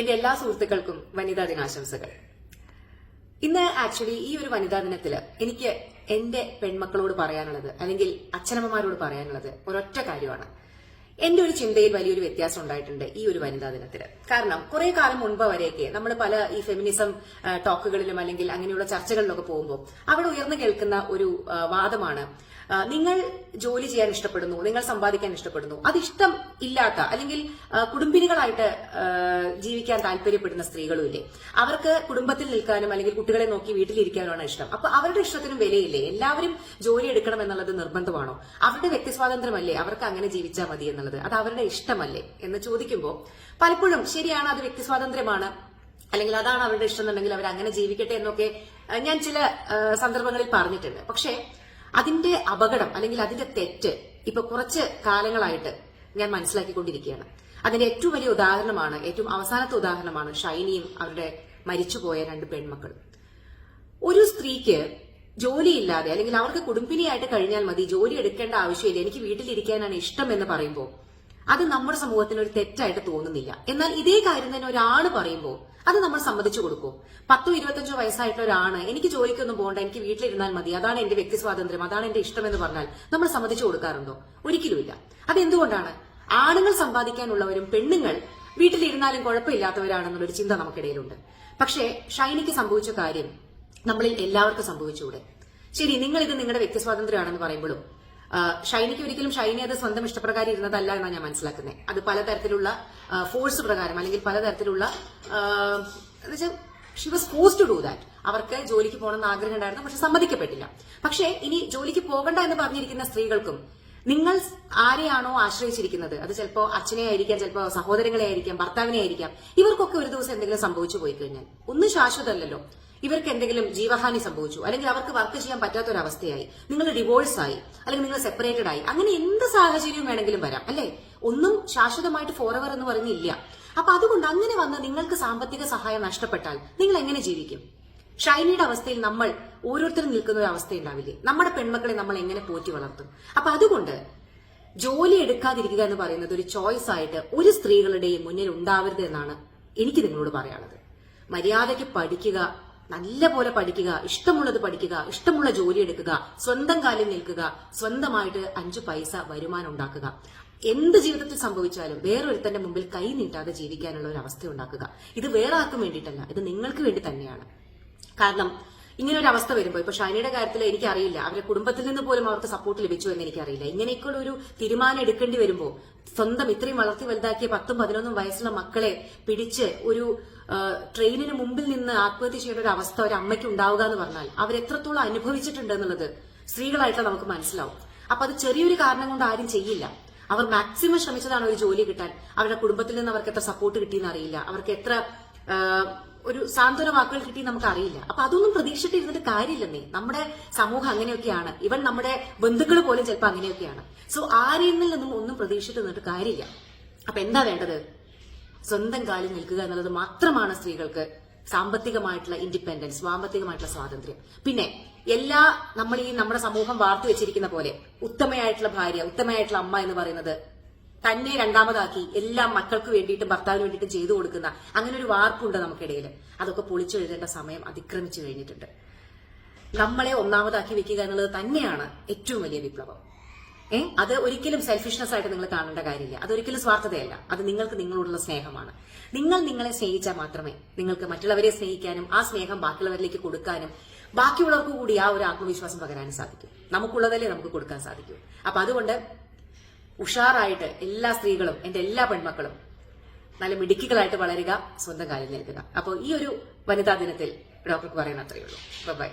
എന്റെ എല്ലാ സുഹൃത്തുക്കൾക്കും വനിതാ ദിനാശംസകൾ. ഇന്ന് ആക്ച്വലി ഈ ഒരു വനിതാ ദിനത്തില് എനിക്ക് എന്റെ പെൺമക്കളോട് പറയാനുള്ളത്, അല്ലെങ്കിൽ അച്ഛനമ്മമാരോട് പറയാനുള്ളത് ഒരൊറ്റ കാര്യമാണ്. എന്റെ ഒരു ചിന്തയിൽ വലിയൊരു വ്യത്യാസം ഉണ്ടായിട്ടുണ്ട് ഈ ഒരു വനിതാ ദിനത്തില്. കാരണം കുറെ കാലം മുൻപ് വരെയൊക്കെ നമ്മൾ പല ഈ ഫെമിനിസം ടോക്കുകളിലും അല്ലെങ്കിൽ അങ്ങനെയുള്ള ചർച്ചകളിലൊക്കെ പോകുമ്പോൾ അവിടെ ഉയർന്നു കേൾക്കുന്ന ഒരു വാദമാണ്, നിങ്ങൾ ജോലി ചെയ്യാൻ ഇഷ്ടപ്പെടുന്നു, നിങ്ങൾ സമ്പാദിക്കാൻ ഇഷ്ടപ്പെടുന്നു, അത് ഇഷ്ടം ഇല്ലാത്ത അല്ലെങ്കിൽ കുടുംബിനികളായിട്ട് ജീവിക്കാൻ താല്പര്യപ്പെടുന്ന സ്ത്രീകളും ഇല്ലേ, അവർക്ക് കുടുംബത്തിൽ നിൽക്കാനും അല്ലെങ്കിൽ കുട്ടികളെ നോക്കി വീട്ടിലിരിക്കാനുമാണ് ഇഷ്ടം. അപ്പൊ അവരുടെ ഇഷ്ടത്തിനും വിലയില്ലേ? എല്ലാവരും ജോലി എടുക്കണം എന്നുള്ളത് നിർബന്ധമാണോ? അവരുടെ വ്യക്തി സ്വാതന്ത്ര്യമല്ലേ അവർക്ക് അങ്ങനെ ജീവിച്ചാൽ മതി എന്നുള്ളത്? അത് അവരുടെ ഇഷ്ടമല്ലേ എന്ന് ചോദിക്കുമ്പോൾ പലപ്പോഴും ശരിയാണ്, അത് വ്യക്തി സ്വാതന്ത്ര്യമാണ്, അല്ലെങ്കിൽ അതാണ് അവരുടെ ഇഷ്ടം എന്നുണ്ടെങ്കിൽ അവർ അങ്ങനെ ജീവിക്കട്ടെ എന്നൊക്കെ ഞാൻ ചില സന്ദർഭങ്ങളിൽ പറഞ്ഞിട്ടുണ്ട്. പക്ഷേ അതിന്റെ അപകടം അല്ലെങ്കിൽ അതിന്റെ തെറ്റ് ഇപ്പൊ കുറച്ച് കാലങ്ങളായിട്ട് ഞാൻ മനസ്സിലാക്കിക്കൊണ്ടിരിക്കുകയാണ്. അതിന്റെ ഏറ്റവും വലിയ ഉദാഹരണമാണ്, ഏറ്റവും അവസാനത്തെ ഉദാഹരണമാണ് ഷൈനിയും അവരുടെ മരിച്ചുപോയ 2 പെൺമക്കളും. ഒരു സ്ത്രീക്ക് ജോലിയില്ലാതെ അല്ലെങ്കിൽ അവർക്ക് കുടുംബിനിയായിട്ട് കഴിഞ്ഞാൽ മതി, ജോലി എടുക്കേണ്ട ആവശ്യമില്ല, എനിക്ക് വീട്ടിലിരിക്കാനാണ് ഇഷ്ടം എന്ന് പറയുമ്പോൾ അത് നമ്മുടെ സമൂഹത്തിന് ഒരു തെറ്റായിട്ട് തോന്നുന്നില്ല. എന്നാൽ ഇതേ കാര്യം തന്നെ ഒരാണ് പറയുമ്പോൾ അത് നമ്മൾ സമ്മതിച്ചു കൊടുക്കും. 10-25 വയസ്സായിട്ടുള്ള ഒരാണ് എനിക്ക് ജോലിക്കൊന്നും പോകണ്ട, എനിക്ക് വീട്ടിലിരുന്നാൽ മതി, അതാണ് എന്റെ വ്യക്തി സ്വാതന്ത്ര്യം, അതാണ് എന്റെ ഇഷ്ടം എന്ന് പറഞ്ഞാൽ നമ്മൾ സമ്മതിച്ചു കൊടുക്കാറുണ്ടോ? ഒരിക്കലുമില്ല. അതെന്തുകൊണ്ടാണ്? ആണുങ്ങൾ സമ്പാദിക്കാനുള്ളവരും പെണ്ണുങ്ങൾ വീട്ടിലിരുന്നാലും കുഴപ്പമില്ലാത്തവരാണെന്നുള്ളൊരു ചിന്ത നമുക്കിടയിലുണ്ട്. പക്ഷേ ഷൈനിക്ക് സംഭവിച്ച കാര്യം നമ്മളിൽ എല്ലാവർക്കും സംഭവിച്ചുകൂടെ? ശരി, നിങ്ങൾ ഇത് നിങ്ങളുടെ വ്യക്തി സ്വാതന്ത്ര്യമാണെന്ന് പറയുമ്പോഴും ഷൈനിക്ക് ഒരിക്കലും ഷൈനി അത് സ്വന്തം ഇഷ്ടപ്രകാരം ഇരുന്നതല്ല എന്നാണ് ഞാൻ മനസ്സിലാക്കുന്നത്. അത് പലതരത്തിലുള്ള ഫോഴ്സ് പ്രകാരം അല്ലെങ്കിൽ പലതരത്തിലുള്ള she was forced to do that. അവർക്ക് ജോലിക്ക് പോകണമെന്ന് ആഗ്രഹം ഉണ്ടായിരുന്നു, പക്ഷെ സമ്മതിക്കപ്പെട്ടില്ല. പക്ഷേ ഇനി ജോലിക്ക് പോകണ്ട എന്ന് പറഞ്ഞിരിക്കുന്ന സ്ത്രീകൾക്കും നിങ്ങൾ ആരെയാണോ ആശ്രയിച്ചിരിക്കുന്നത്, അത് ചിലപ്പോ അച്ഛനെ ആയിരിക്കാം, ചിലപ്പോ സഹോദരങ്ങളെ ആയിരിക്കാം, ഭർത്താവിനെ ആയിരിക്കാം, ഇവർക്കൊക്കെ ഒരു ദിവസം എന്തെങ്കിലും സംഭവിച്ചു പോയി കഴിഞ്ഞാൽ ഒന്നും ശാശ്വതമല്ലല്ലോ. ഇവർക്ക് എന്തെങ്കിലും ജീവഹാനി സംഭവിച്ചു, അല്ലെങ്കിൽ അവർക്ക് വർക്ക് ചെയ്യാൻ പറ്റാത്തൊരവസ്ഥയായി, നിങ്ങൾ ഡിവോഴ്സ് ആയി, അല്ലെങ്കിൽ നിങ്ങൾ സെപ്പറേറ്റഡ് ആയി, അങ്ങനെ എന്ത് സാഹചര്യവും വേണമെങ്കിലും വരാം അല്ലെ? ഒന്നും ശാശ്വതമായിട്ട് ഫോറെവർ എന്ന് പറഞ്ഞില്ല. അപ്പൊ അതുകൊണ്ട് അങ്ങനെ വന്ന് നിങ്ങൾക്ക് സാമ്പത്തിക സഹായം നഷ്ടപ്പെട്ടാൽ നിങ്ങൾ എങ്ങനെ ജീവിക്കും? ഷൈനിയുടെ അവസ്ഥയിൽ നമ്മൾ ഓരോരുത്തരും നിൽക്കുന്ന ഒരു അവസ്ഥ ഉണ്ടാവില്ലേ? നമ്മുടെ പെൺമക്കളെ നമ്മൾ എങ്ങനെ പോറ്റി വളർത്തും? അപ്പൊ അതുകൊണ്ട് ജോലി എടുക്കാതിരിക്കുക എന്ന് പറയുന്നത് ഒരു ചോയ്സ് ആയിട്ട് ഒരു സ്ത്രീകളുടെയും മുന്നിൽ ഉണ്ടാവരുത് എന്നാണ് എനിക്ക് നിങ്ങളോട് പറയാനുള്ളത്. മര്യാദയ്ക്ക് പഠിക്കുക, നല്ല പോലെ പഠിക്കുക, ഇഷ്ടമുള്ളത് പഠിക്കുക, ഇഷ്ടമുള്ള ജോലി എടുക്കുക, സ്വന്തം കാലിൽ നിൽക്കുക, സ്വന്തമായിട്ട് 5 പൈസ വരുമാനം ഉണ്ടാക്കുക. എന്ത് ജീവിതത്തിൽ സംഭവിച്ചാലും വേറൊരുത്തന്റെ മുമ്പിൽ കൈ നീട്ടാതെ ജീവിക്കാനുള്ള ഒരു അവസ്ഥ ഉണ്ടാക്കുക. ഇത് വേറെ ആർക്കും വേണ്ടിയിട്ടല്ല, ഇത് നിങ്ങൾക്ക് വേണ്ടി തന്നെയാണ്. കാരണം ഇങ്ങനെ ഒരു അവസ്ഥ വരുമ്പോൾ ഇപ്പൊ ഷൈനിയുടെ കാര്യത്തിൽ എനിക്കറിയില്ല, അവരുടെ കുടുംബത്തിൽ നിന്ന് പോലും അവർക്ക് സപ്പോർട്ട് ലഭിച്ചു എന്ന് എനിക്കറിയില്ല. ഇങ്ങനെയൊക്കെയുള്ള ഒരു തീരുമാനം എടുക്കേണ്ടി വരുമ്പോൾ സ്വന്തം ഇത്രയും വളർത്തി വലുതാക്കിയ 10-11 വയസ്സുള്ള മക്കളെ പിടിച്ച് ഒരു ട്രെയിനിന് മുമ്പിൽ നിന്ന് ആത്മഹത്യ ചെയ്യേണ്ട ഒരു അവസ്ഥ ഒരു അമ്മയ്ക്ക് ഉണ്ടാവുക എന്ന് പറഞ്ഞാൽ അവരെത്രത്തോളം അനുഭവിച്ചിട്ടുണ്ട് എന്നുള്ളത് സ്ത്രീകളായിട്ട് നമുക്ക് മനസ്സിലാവും. അപ്പൊ അത് ചെറിയൊരു കാരണം കൊണ്ട് ആരും ചെയ്യില്ല. അവർ മാക്സിമം ശ്രമിച്ചതാണ് ഒരു ജോലി കിട്ടാൻ. അവരുടെ കുടുംബത്തിൽ നിന്ന് അവർക്ക് എത്ര സപ്പോർട്ട് കിട്ടിയെന്ന് അറിയില്ല, അവർക്ക് എത്ര ഒരു സാന്ത്വന വാക്കുകൾ കിട്ടി നമുക്ക് അറിയില്ല. അപ്പൊ അതൊന്നും പ്രതീക്ഷിച്ചിട്ടിരുന്നിട്ട് കാര്യമില്ലെന്നേ. നമ്മുടെ സമൂഹം അങ്ങനെയൊക്കെയാണ്. ഇവൻ നമ്മുടെ ബന്ധുക്കൾ പോലും ചിലപ്പോൾ അങ്ങനെയൊക്കെയാണ്. സോ ആരിൽ നിന്നും ഒന്നും പ്രതീക്ഷിച്ചിട്ട് നിന്നിട്ട് കാര്യമില്ല. അപ്പൊ എന്താ വേണ്ടത്? സ്വന്തം കാലിൽ നിൽക്കുക എന്നുള്ളത് മാത്രമാണ് സ്ത്രീകൾക്ക് സാമ്പത്തികമായിട്ടുള്ള ഇൻഡിപെൻഡൻസ്, സാമ്പത്തികമായിട്ടുള്ള സ്വാതന്ത്ര്യം. പിന്നെ നമ്മൾ ഈ നമ്മുടെ സമൂഹം വാർത്തു വെച്ചിരിക്കുന്ന പോലെ ഉത്തമയായിട്ടുള്ള ഭാര്യ, ഉത്തമയായിട്ടുള്ള അമ്മ എന്ന് പറയുന്നത് തന്നെ രണ്ടാമതാക്കി എല്ലാ മക്കൾക്ക് വേണ്ടിയിട്ടും ഭർത്താവിന് വേണ്ടിയിട്ടും ചെയ്തു കൊടുക്കുന്ന അങ്ങനെ ഒരു വാർപ്പുണ്ട് നമുക്കിടയിൽ. അതൊക്കെ പൊളിച്ചെഴുതേണ്ട സമയം അതിക്രമിച്ചു കഴിഞ്ഞിട്ടുണ്ട്. നമ്മളെ ഒന്നാമതാക്കി വെക്കുക എന്നുള്ളത് തന്നെയാണ് ഏറ്റവും വലിയ വിപ്ലവം. അത് ഒരിക്കലും സെൽഫിഷ്നെസ് ആയിട്ട് നിങ്ങൾ കാണേണ്ട കാര്യമില്ല. അതൊരിക്കലും സ്വാർത്ഥതയല്ല. അത് നിങ്ങൾക്ക് നിങ്ങളോടുള്ള സ്നേഹമാണ്. നിങ്ങൾ നിങ്ങളെ സ്നേഹിച്ചാൽ മാത്രമേ നിങ്ങൾക്ക് മറ്റുള്ളവരെ സ്നേഹിക്കാനും ആ സ്നേഹം ബാക്കിയുള്ളവരിലേക്ക് കൊടുക്കാനും ബാക്കിയുള്ളവർക്ക് കൂടി ആ ഒരു ആത്മവിശ്വാസം പകരാനും സാധിക്കും. നമുക്കുള്ളതല്ലേ നമുക്ക് കൊടുക്കാൻ സാധിക്കൂ. അപ്പൊ അതുകൊണ്ട് ഉഷാറായിട്ട് എല്ലാ സ്ത്രീകളും, എന്റെ എല്ലാ പെൺമക്കളും നല്ല മിടുക്കികളായിട്ട് വളരുക, സ്വന്തം കാലിൽ നിൽക്കുക. അപ്പോൾ ഈ ഒരു വനിതാ ദിനത്തിൽ ഡോക്ടർക്ക് പറയുന്ന അത്രയേ ഉള്ളൂ. ബൈ.